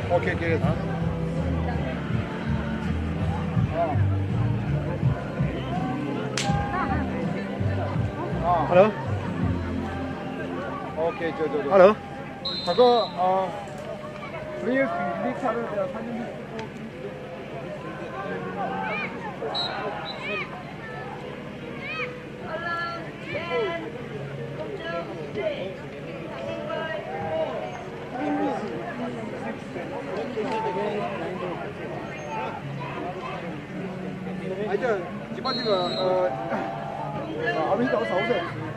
Okay, good. Hello. Okay, 저. Hello. 저거 please 이 차를 사진 찍고. 이제 집안지가 아미다 어서 오세요.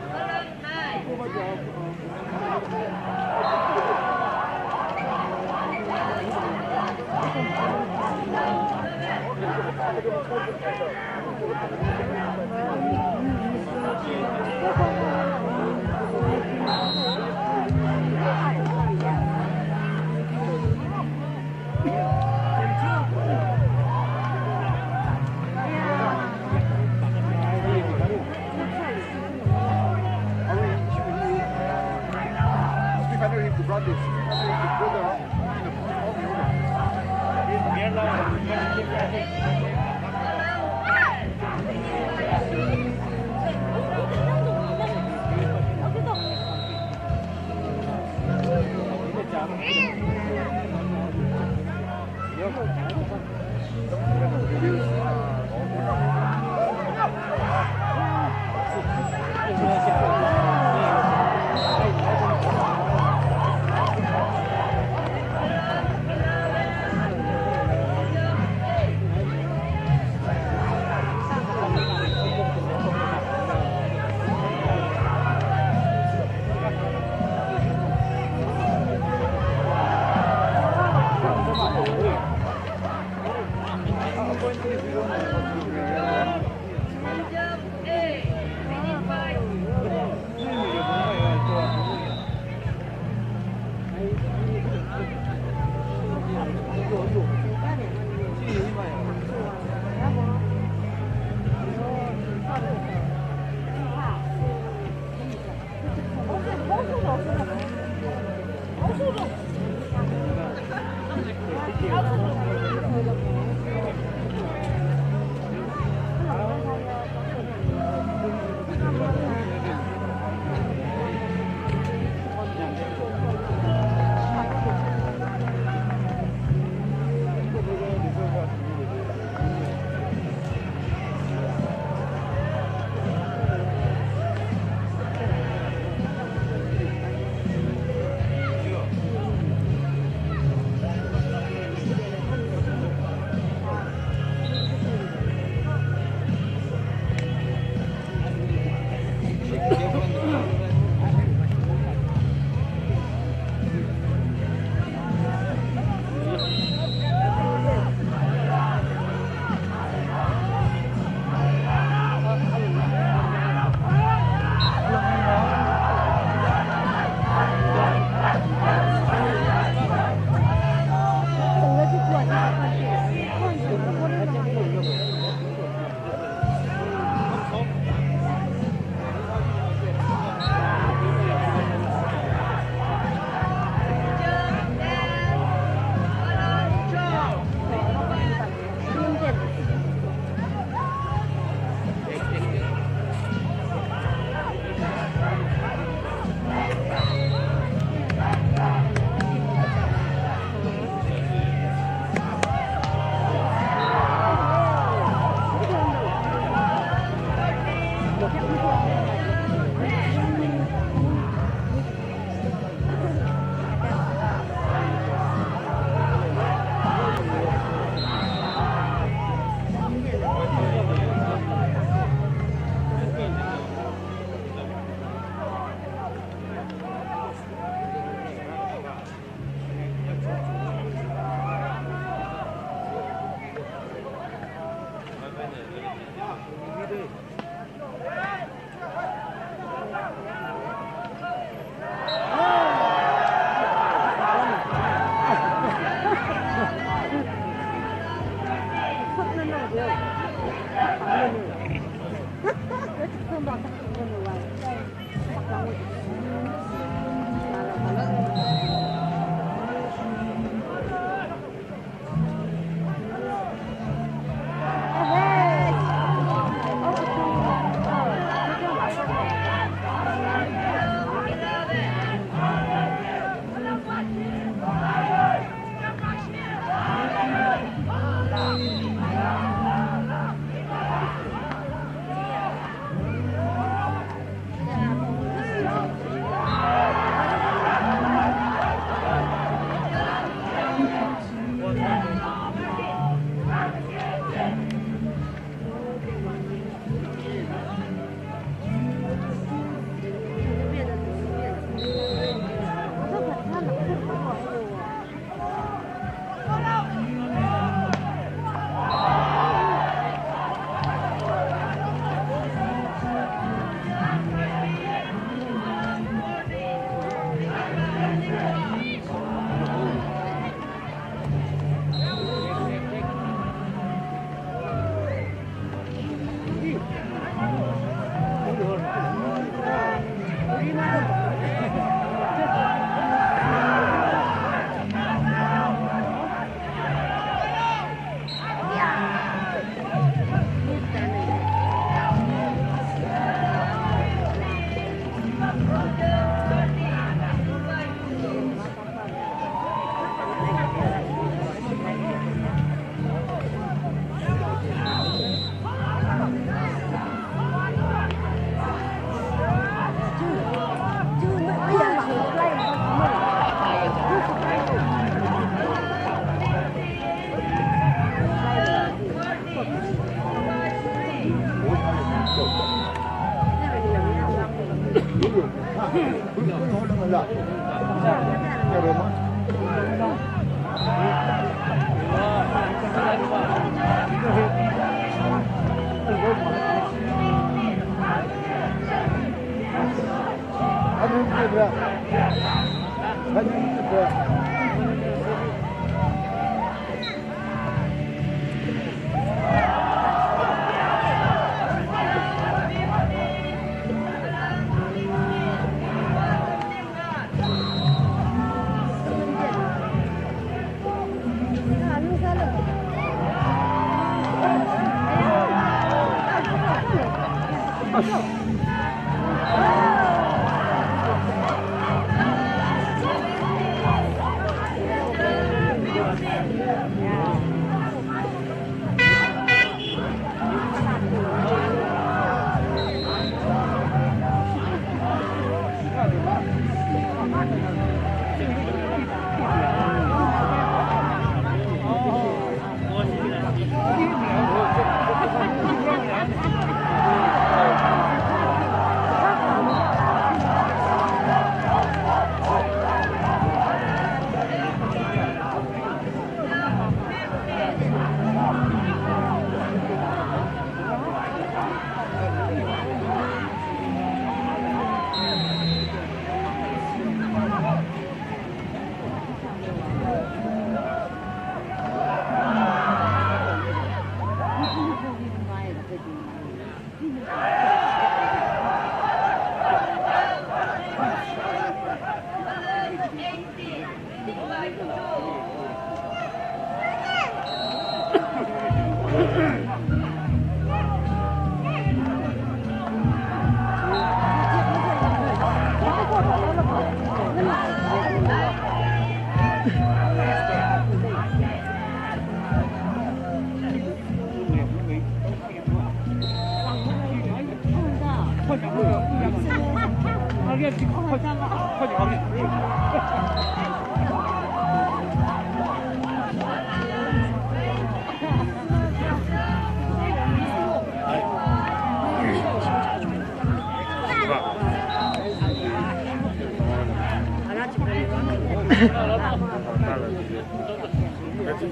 자, 뭐야? 사진 뭐야?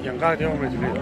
양가 대형으로 지금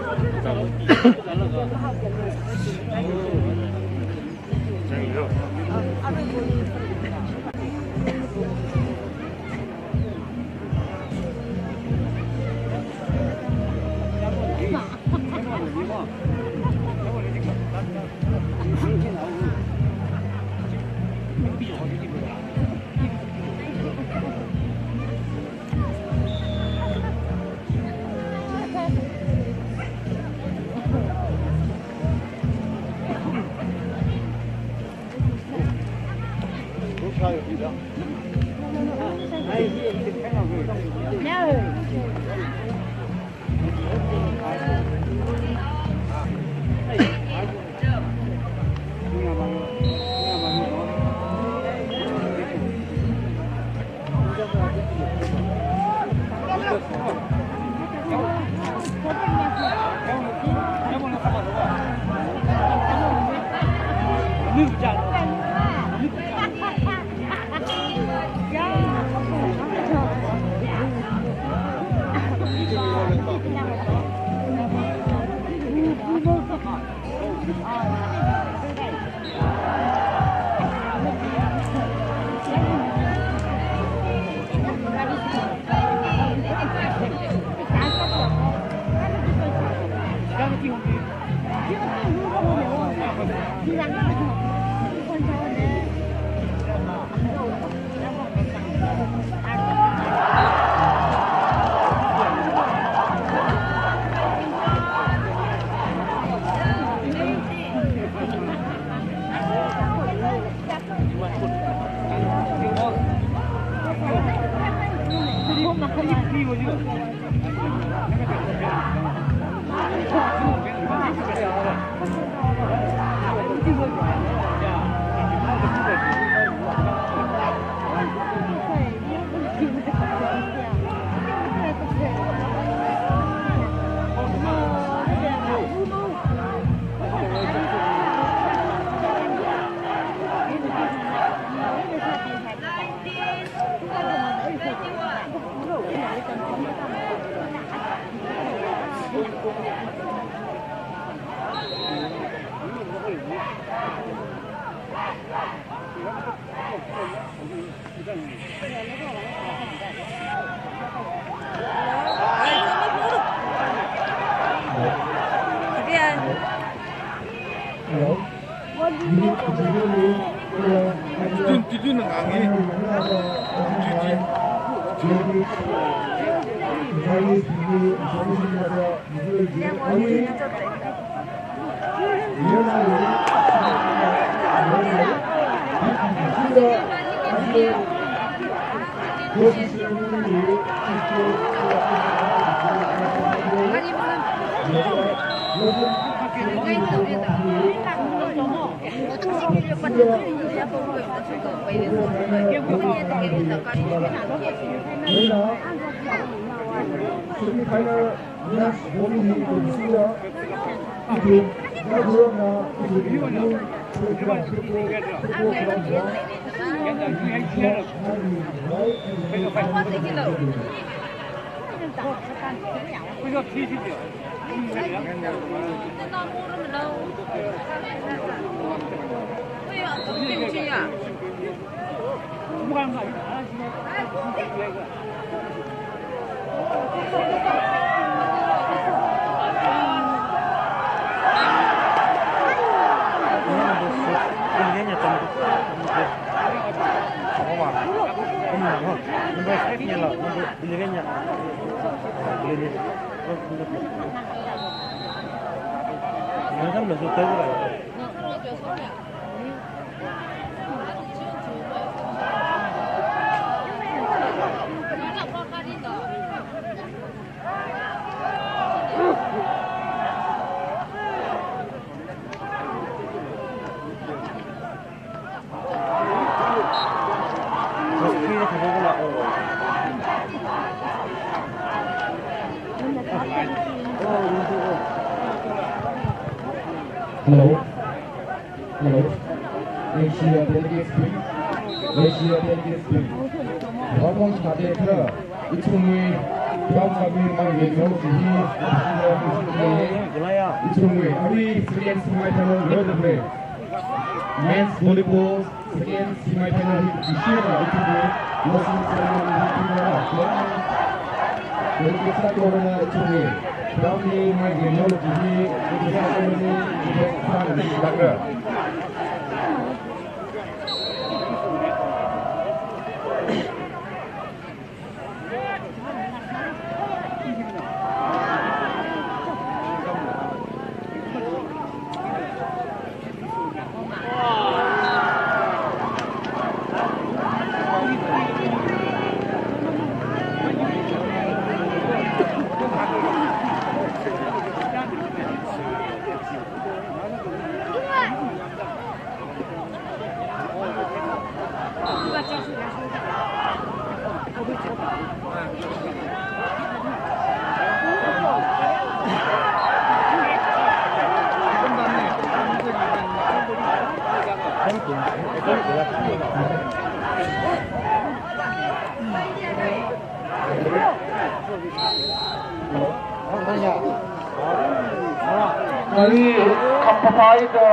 뒤주는 강의. Hello. Hello. Asia Delegate Speak. Asia Delegate Speak. Welcome to Theater. 이총무의 병사부의 예정지휘 이총무의 하위 스리엔 스마이터는 러드브레 Men's Volleyball 스리엔 스마이터는 이시에가 이총무의 러스인 스라이터는 이총무가 이렇게 스타트오르나 이총무의 병사부의 예정지휘 이총무의 사랑을 시작을 Nari kampapai da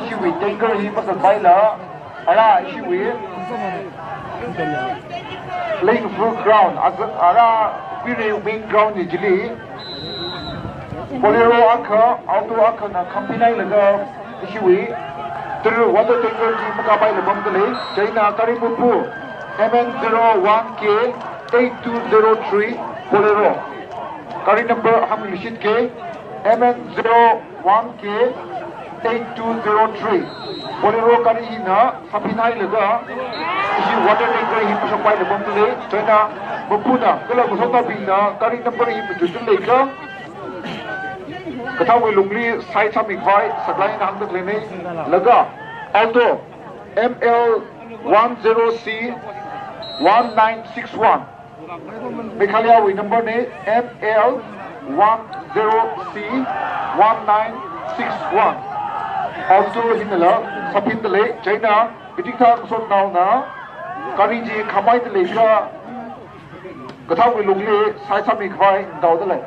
shiwi tengar hi pasal baila ara shiwi playing full ground ara pire wing ground ni jili bolero aka auto aka na kampinai laga shiwi ter water tanker ji mukapai lebam dele China Karimupu MN01K 8203 bolero kari number ham lishit ke MN01K 8203 bolero kari ina sapinai laga isi water tanker hi pasapai lebam dele China Mupuna kala kusota bina kari number hi pujudul leka Katawi lungli sai sami khoi saklai nang tak lene laga alto ML10C 1961 Meghalaya wi number ne ML10C 1961 alto hinala sapindale China bitikha kusot naw na kariji khamai dele ka Katawi lungli sai sami khoi daw dele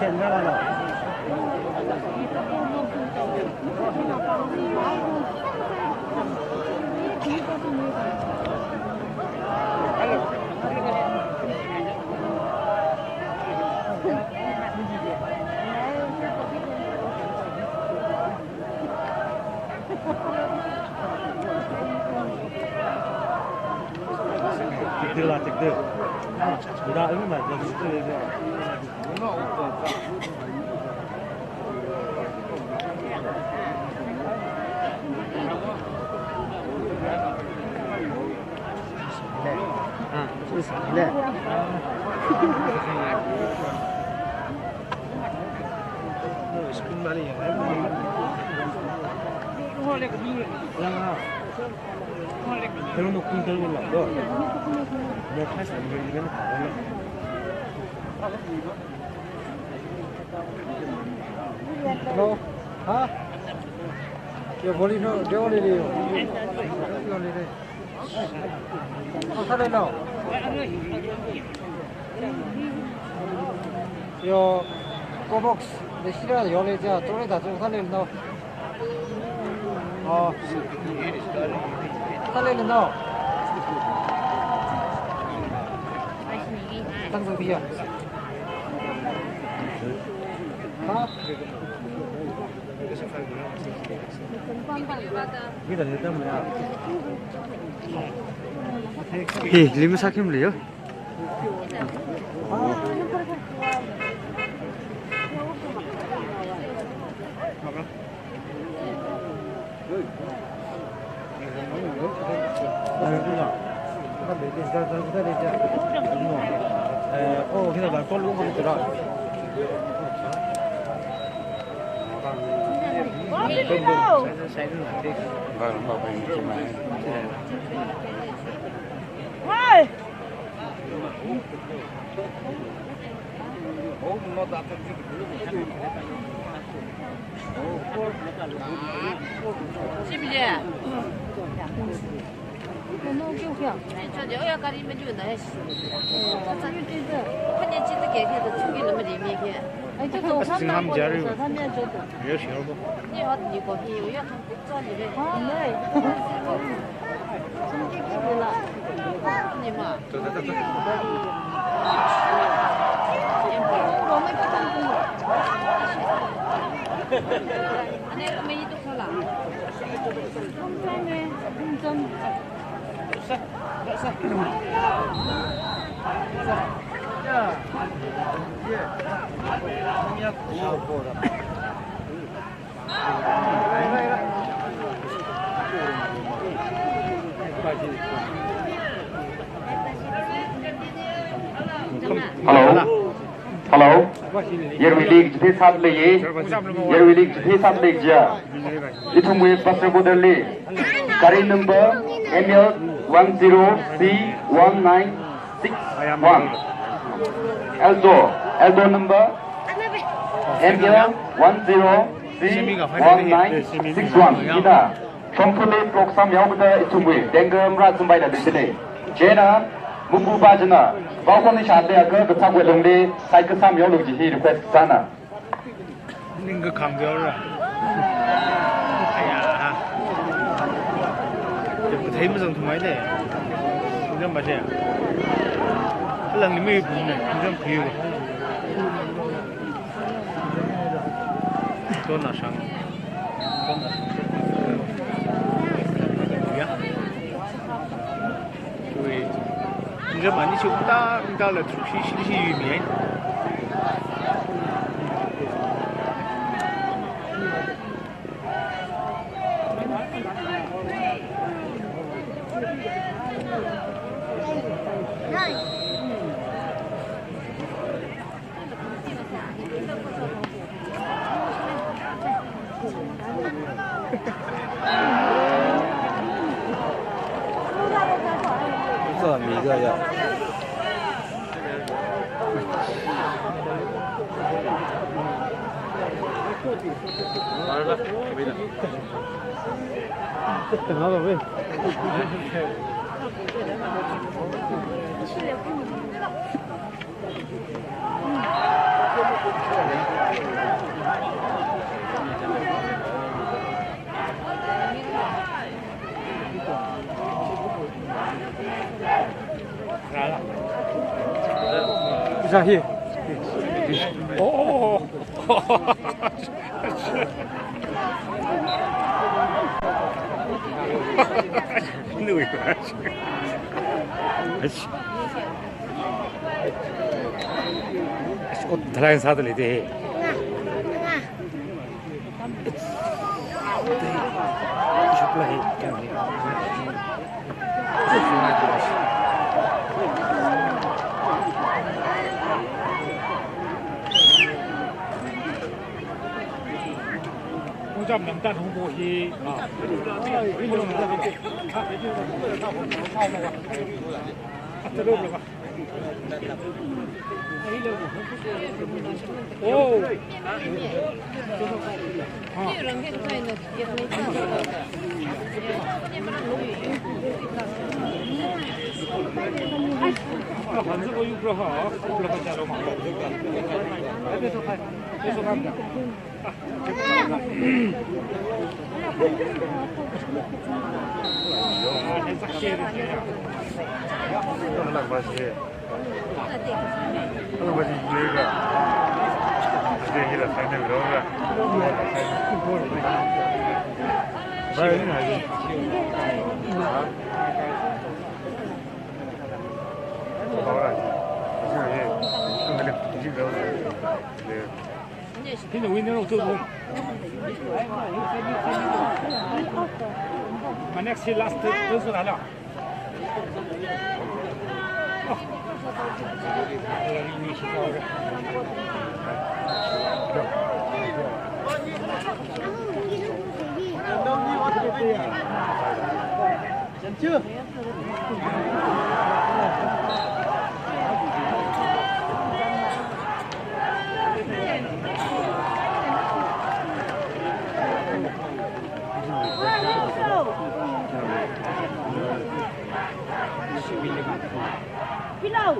现在了。Trực là trực được. Người ta ứng mà trực được. Bismillah. 별로 높은 들고 올라도 내가 탈수 없는 걸리면 너? 아? 야 머리는 내 머리래요. 머리래. 살에 나. 요 꼬박스 내 싫어 열리자 또래다 좀 살에 나. 살레는 너 당장 비야 여기다 내 때문에야 리무 삭힘을요? 그냥 날 걸고 보니까这就要赶你们就那些，看年轻的给的出给那么里面去，哎，这走上哪过的？他们走的。没有钱不？你好，你过去我要看找你的。对。真给你了。你嘛。走。我们不当工了。那个没多少了。真。Hello. Yerwilik jithe sat le ye. Yerwilik jithe sat le ja. Itum we passer bodali. Gari number ML 10C1961. Eldo number ML 10C1961. Ina. Tromkule proxam yabuda itum we. Dengam razumbai la dile. Jena Mubu Bajana. Balcony Shadley occurred the top with only cycle some yellow he request Sana. Ninga Kangura. The Thames on to my day. Don't matter. Long me, don't feel. Don't shang. Giờ mà đi chúng ta là chủ sĩ gì miếng这米个要。等好了喂。 부자히. 오. 누구 이거야? 아씨. 옷 달라진 사들 이제. 좀 명단 홍보히 들어올라가. 오. 这人可以在那也没看到的，也不能录语。反正我又不好，不知道家楼嘛。别说看不了。现在为那种走路。My next last 都是来了。chưa? Pillow.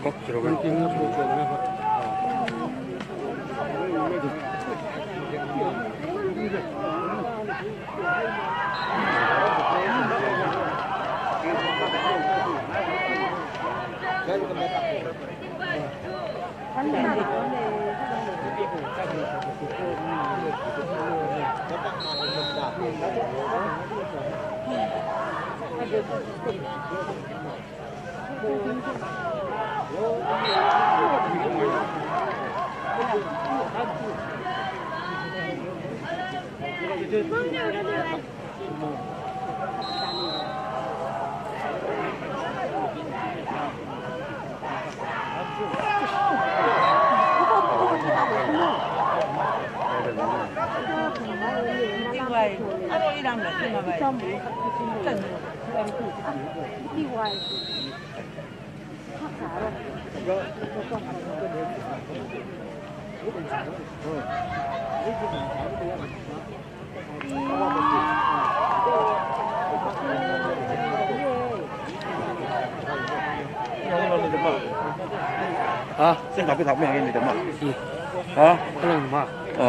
꼭 들어가. 另外，他说一两百是嘛呗，真的。另外，他啥了？啊，先搞不搞不给你的嘛？啊，不能嘛？哎。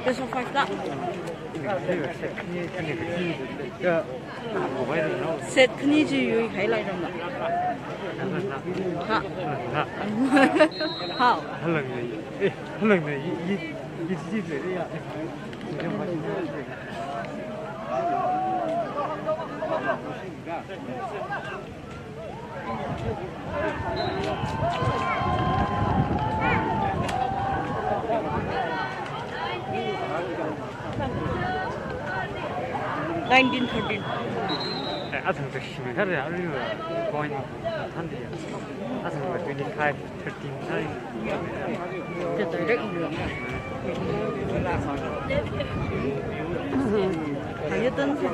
Best of 5 đó. Set khní chỉ vui hay lại rồi mà. Hả? Hảo. lần này gì đấy ạ. Nineteen 13. 아성도 심하게 알리고 거의 한대요. 아성도 25, 13, Cho tới đấy được. Thấy như tân sao?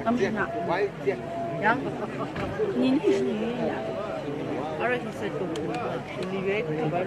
Âm thanh nào? Yang? Nhìn cái gì? Ahora que se tocó el nivel que va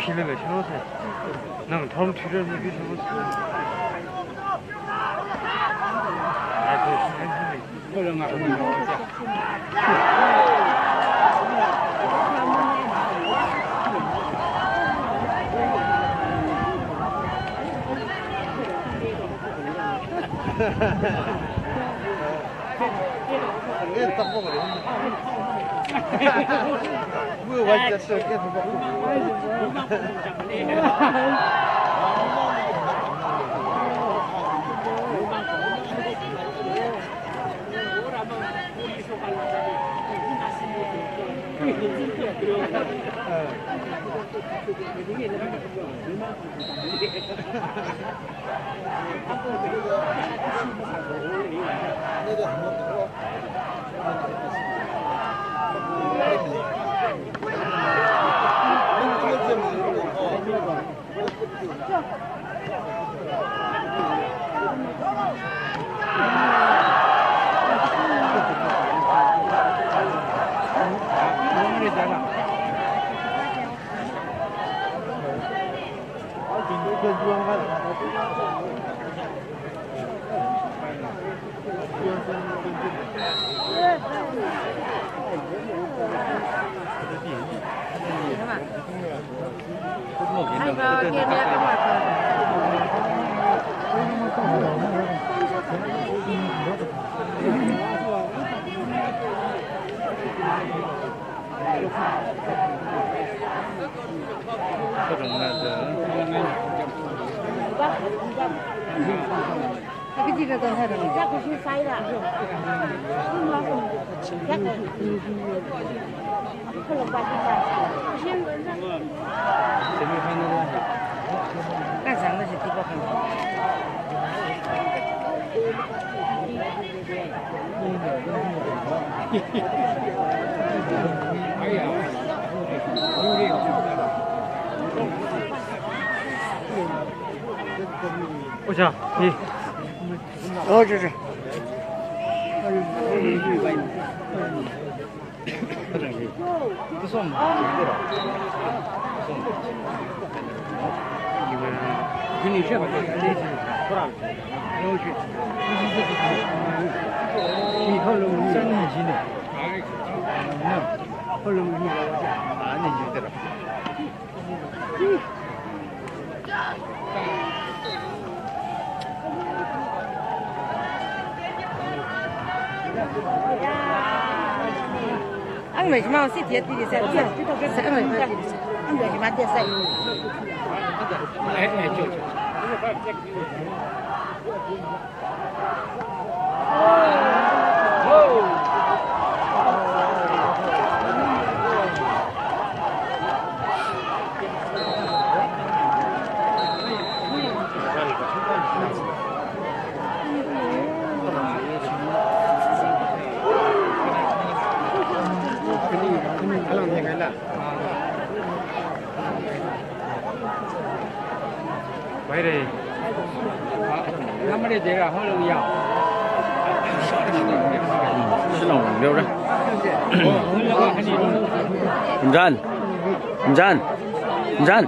필름에 신호세. 난 다음 출연을 위해서 뭐 왔었어 계속 cái gì là tôi hay rồi chắc cái sai là chắc là không làm bài cái sáng nó sẽ tiếp vào ôi trời đi ôi trời trời cái xong你这吧，你看龙真年轻的看龙啊年轻的了anh mày mau xịt thiệt thì sẽ anh mày mà thiệt sẽ quay đi năm mươi triệu là hơi lượng nhiều cái lòng đâu đó Injan Injan Injan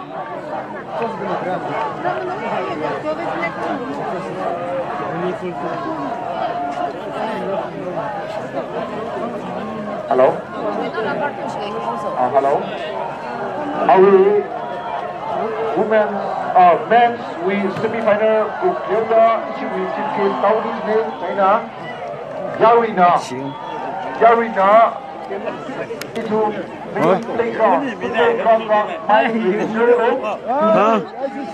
Hello. Hello. Are we women? Men's we semi-final Ukraine we team Saudi China. Yarina. Into the playground.